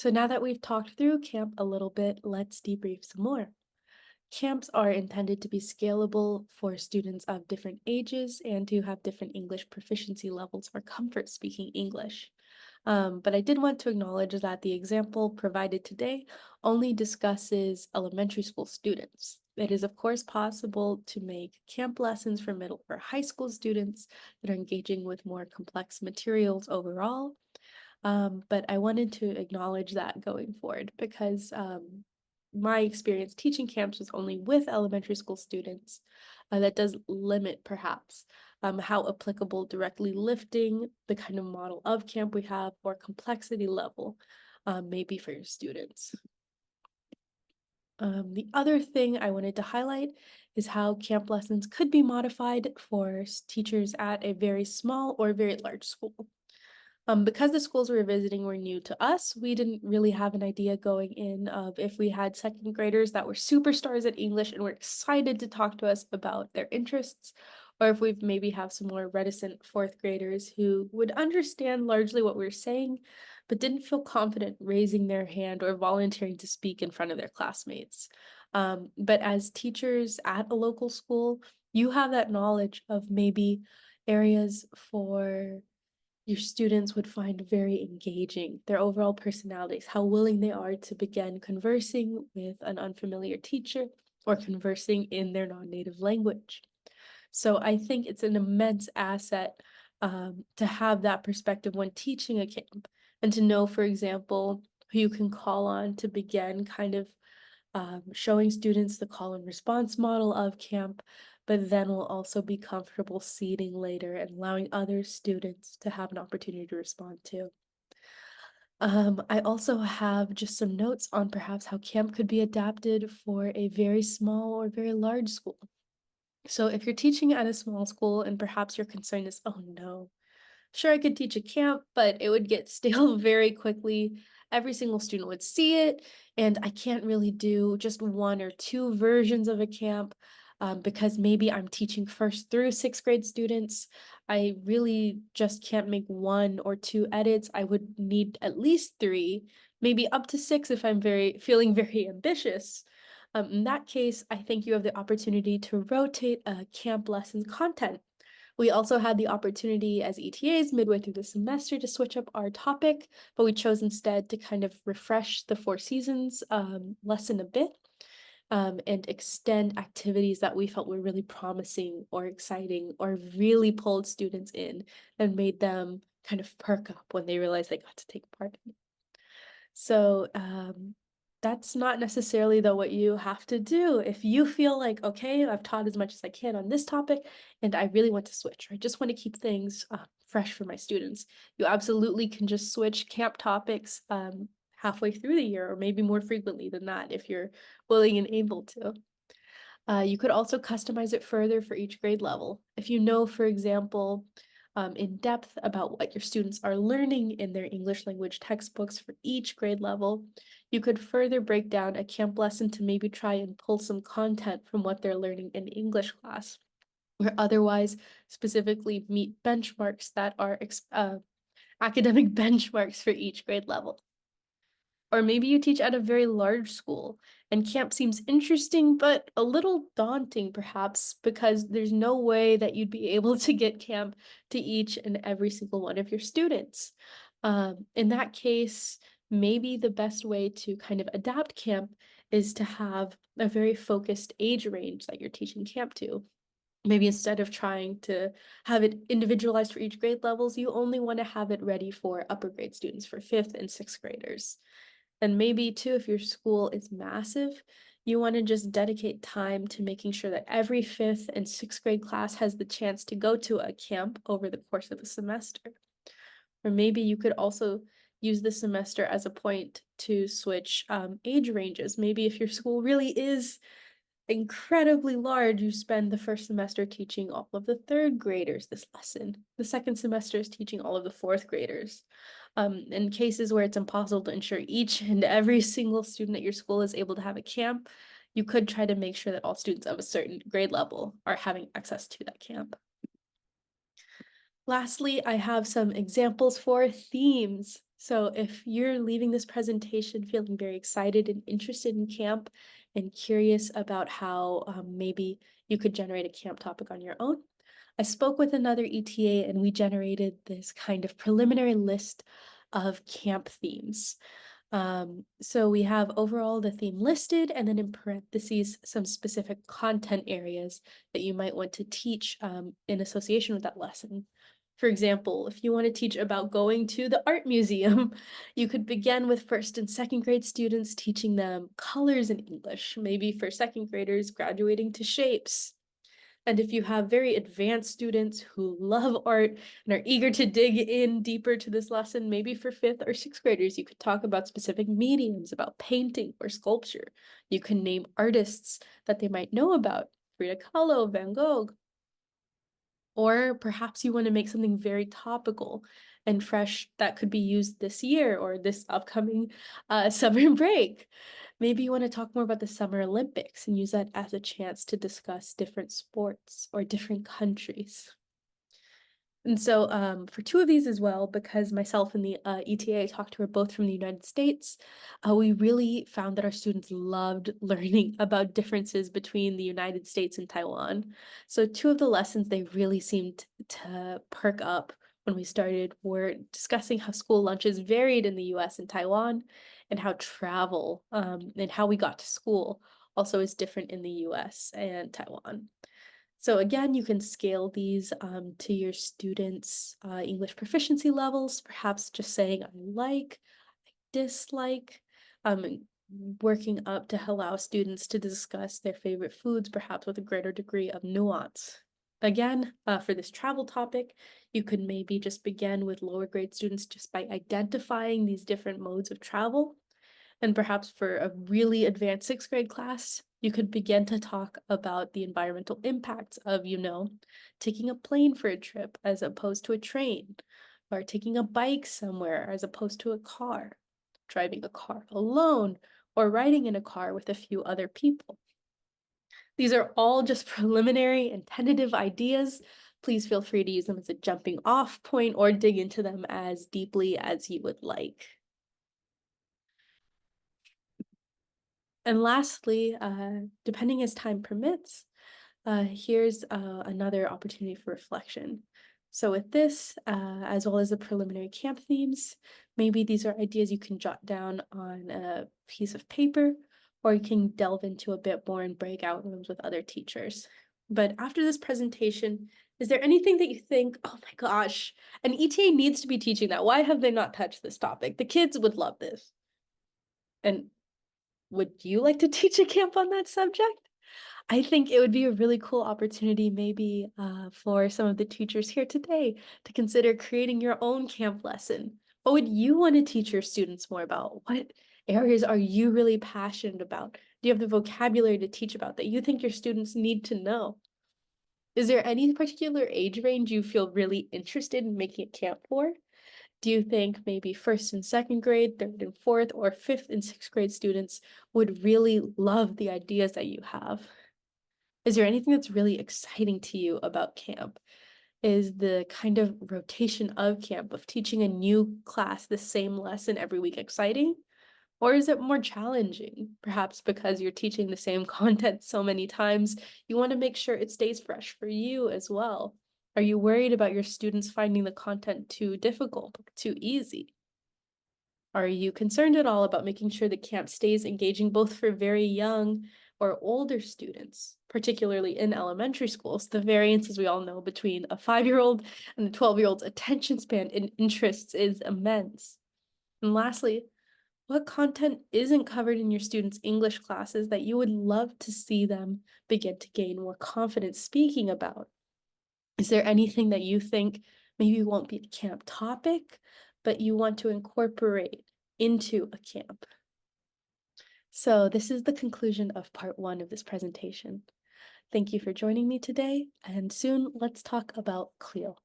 So now that we've talked through camp a little bit, let's debrief some more. Camps are intended to be scalable for students of different ages and to have different English proficiency levels or comfort speaking English. But I did want to acknowledge that the example provided today only discusses elementary school students. It is, of course, possible to make camp lessons for middle or high school students that are engaging with more complex materials overall. But I wanted to acknowledge that going forward because my experience teaching camps was only with elementary school students. That does limit perhaps how applicable directly lifting the kind of model of camp we have or complexity level may be for your students. The other thing I wanted to highlight is how camp lessons could be modified for teachers at a very small or very large school. Because the schools we were visiting were new to us, we didn't really have an idea going in of if we had second graders that were superstars at English and were excited to talk to us about their interests, or if we maybe have some more reticent fourth graders who would understand largely what we were saying, but didn't feel confident raising their hand or volunteering to speak in front of their classmates. But as teachers at a local school, you have that knowledge of maybe areas for your students would find very engaging, their overall personalities, how willing they are to begin conversing with an unfamiliar teacher or conversing in their non-native language. So I think it's an immense asset to have that perspective when teaching a camp and to know, for example, who you can call on to begin kind of showing students the call and response model of camp, but then will also be comfortable seating later and allowing other students to have an opportunity to respond to. I also have just some notes on perhaps how camp could be adapted for a very small or very large school. So if you're teaching at a small school and perhaps your concern is, oh no, sure, I could teach a camp, but it would get stale very quickly. Every single student would see it, and I can't really do just one or two versions of a camp because maybe I'm teaching first through sixth grade students. I really just can't make one or two edits. I would need at least three, maybe up to six if I'm very feeling very ambitious. In that case, I think you have the opportunity to rotate camp lessons content. We also had the opportunity as ETAs midway through the semester to switch up our topic, but we chose instead to kind of refresh the Four Seasons lesson a bit and extend activities that we felt were really promising or exciting or really pulled students in and made them kind of perk up when they realized they got to take part in it. So, that's not necessarily though what you have to do. If you feel like, okay, I've taught as much as I can on this topic and I really want to switch, or I just want to keep things fresh for my students, you absolutely can just switch camp topics halfway through the year, or maybe more frequently than that if you're willing and able to. You could also customize it further for each grade level. If you know, for example, in depth about what your students are learning in their English language textbooks for each grade level, you could further break down a camp lesson to maybe try and pull some content from what they're learning in English class, or otherwise specifically meet benchmarks that are academic benchmarks for each grade level. Or maybe you teach at a very large school and camp seems interesting, but a little daunting perhaps because there's no way that you'd be able to get camp to each and every single one of your students. In that case, maybe the best way to kind of adapt camp is to have a very focused age range that you're teaching camp to. Maybe instead of trying to have it individualized for each grade levels, you only want to have it ready for upper grade students, for fifth and sixth graders. And maybe too, if your school is massive, you want to just dedicate time to making sure that every fifth and sixth grade class has the chance to go to a camp over the course of the semester. Or maybe you could also use the semester as a point to switch age ranges. Maybe if your school really is incredibly large, you spend the first semester teaching all of the third graders this lesson. The second semester is teaching all of the fourth graders. In cases where it's impossible to ensure each and every single student at your school is able to have a camp, you could try to make sure that all students of a certain grade level are having access to that camp. Lastly, I have some examples for themes. So if you're leaving this presentation feeling very excited and interested in camp and curious about how maybe you could generate a camp topic on your own, I spoke with another ETA and we generated this kind of preliminary list of camp themes. So we have overall the theme listed, and then in parentheses, some specific content areas that you might want to teach in association with that lesson. For example, if you want to teach about going to the art museum, you could begin with first and second grade students teaching them colors in English, maybe for second graders graduating to shapes. And if you have very advanced students who love art and are eager to dig in deeper to this lesson, maybe for fifth or sixth graders, you could talk about specific mediums, about painting or sculpture. You can name artists that they might know about, Frida Kahlo, Van Gogh. Or perhaps you want to make something very topical and fresh that could be used this year or this upcoming summer break. Maybe you want to talk more about the Summer Olympics and use that as a chance to discuss different sports or different countries. And so for two of these as well, because myself and the ETA I talked to are both from the United States, we really found that our students loved learning about differences between the United States and Taiwan. So two of the lessons they really seemed to perk up when we started were discussing how school lunches varied in the US and Taiwan, and how travel and how we got to school also is different in the US and Taiwan. So again, you can scale these to your students' English proficiency levels, perhaps just saying I like, I dislike, and working up to allow students to discuss their favorite foods, perhaps with a greater degree of nuance. Again, for this travel topic, you could maybe just begin with lower grade students just by identifying these different modes of travel. And perhaps for a really advanced sixth grade class, you could begin to talk about the environmental impacts of, taking a plane for a trip as opposed to a train, or taking a bike somewhere as opposed to a car, driving a car alone, or riding in a car with a few other people. These are all just preliminary and tentative ideas. Please feel free to use them as a jumping off point or dig into them as deeply as you would like. And lastly, depending as time permits, here's another opportunity for reflection. So with this, as well as the preliminary camp themes, maybe these are ideas you can jot down on a piece of paper, or you can delve into a bit more in breakout rooms with other teachers. But after this presentation, is there anything that you think, oh my gosh, an ETA needs to be teaching that? Why have they not touched this topic? The kids would love this. And would you like to teach a camp on that subject? I think it would be a really cool opportunity maybe for some of the teachers here today to consider creating your own camp lesson. What would you want to teach your students more about? What areas are you really passionate about? Do you have the vocabulary to teach about that you think your students need to know? Is there any particular age range you feel really interested in making a camp for? Do you think maybe first and second grade, third and fourth, or fifth and sixth grade students would really love the ideas that you have? Is there anything that's really exciting to you about camp? Is the kind of rotation of camp, of teaching a new class the same lesson every week, exciting? Or is it more challenging? Perhaps because you're teaching the same content so many times, you want to make sure it stays fresh for you as well. Are you worried about your students finding the content too difficult, too easy? Are you concerned at all about making sure the camp stays engaging both for very young or older students, particularly in elementary schools? The variance, as we all know, between a 5-year-old and a 12-year-old's attention span and interests is immense. And lastly, what content isn't covered in your students' English classes that you would love to see them begin to gain more confidence speaking about? Is there anything that you think maybe won't be a camp topic, but you want to incorporate into a camp? So this is the conclusion of part 1 of this presentation. Thank you for joining me today, and soon let's talk about CLIL.